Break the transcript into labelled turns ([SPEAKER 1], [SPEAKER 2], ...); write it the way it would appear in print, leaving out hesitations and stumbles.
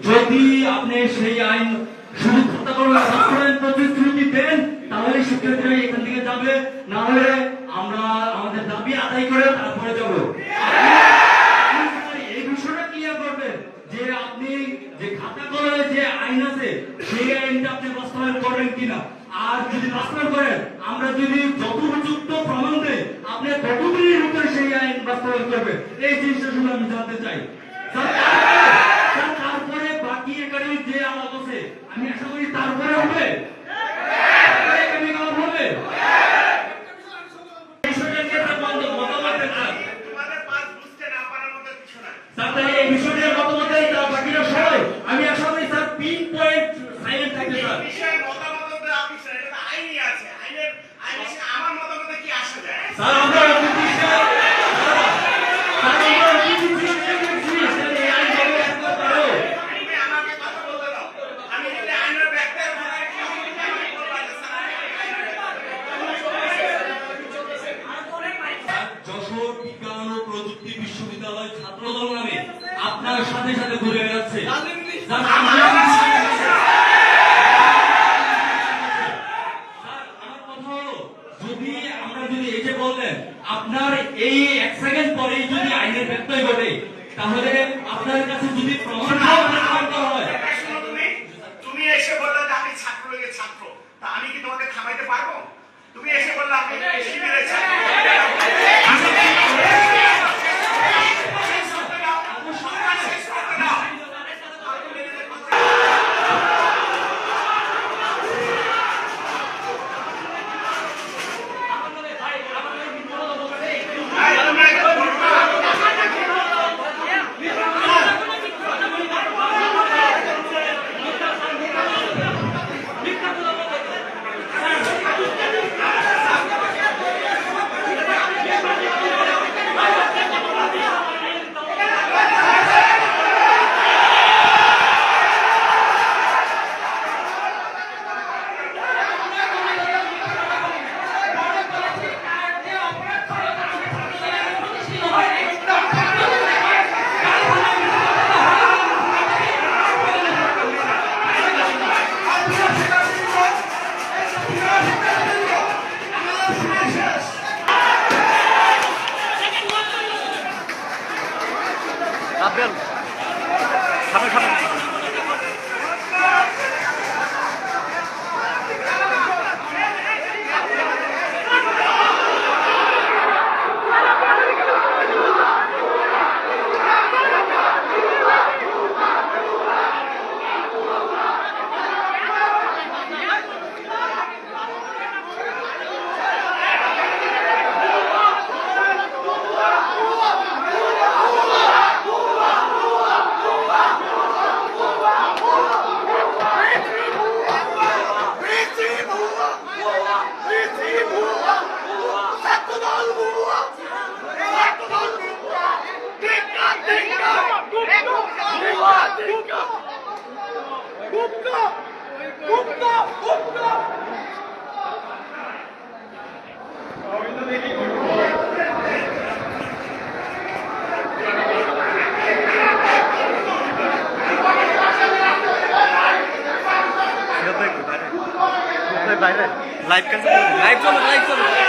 [SPEAKER 1] যদি আপনি সেই আইন শুধু প্রতিশ্রুতি দেন তাহলে শিক্ষার্থীরা এখান থেকে যাবে, না হলে আমরা আমাদের দাবি আদায় করে তারপরে যাব। এই বিষয়টা ক্লিয়ার করবেন যে আপনি যে খাতা কলমে যে আইন আছে সেই আইনটা আপনি বাস্তবায়ন করেন কিনা, আর যদি বাস্তবায়ন করেন আমরা যদি যথোপযুক্ত প্রমাণ দেই আপনি কতদিনের ভিতরে সেই আইন বাস্তবায়ন করবেন, এই জিনিসটা শুনে আমি জানতে চাই। তারপরে বাকি এখানে যে আলাপ আছে আমি আশা করি তারপরে হবে এই বিষয়টার মতামত বাকিরা সবাই আমি আশা করি স্যার পিন পয়েন্ট সাইলেন্ট থাকবে স্যার আমার মতামত কি আসে স্যার আমরা আপনার সাথে সাথে ঘুরে বেড়াচ্ছে। যদি আমরা যদি এই যে বললেন আপনার এই 1 সেকেন্ড পরে যদি আইনের ব্যত্যয় ঘটে তাহলে আপনার কাছে যদি প্রমাণ হয়,
[SPEAKER 2] তুমি এসে বললে যে আমি ছাত্রলীগের ছাত্র, তা আমি কি তোমাকে থামাইতে পারবো? তুমি এসে বললে আমি শিবিরের ছাত্র,
[SPEAKER 3] লাইভ চলো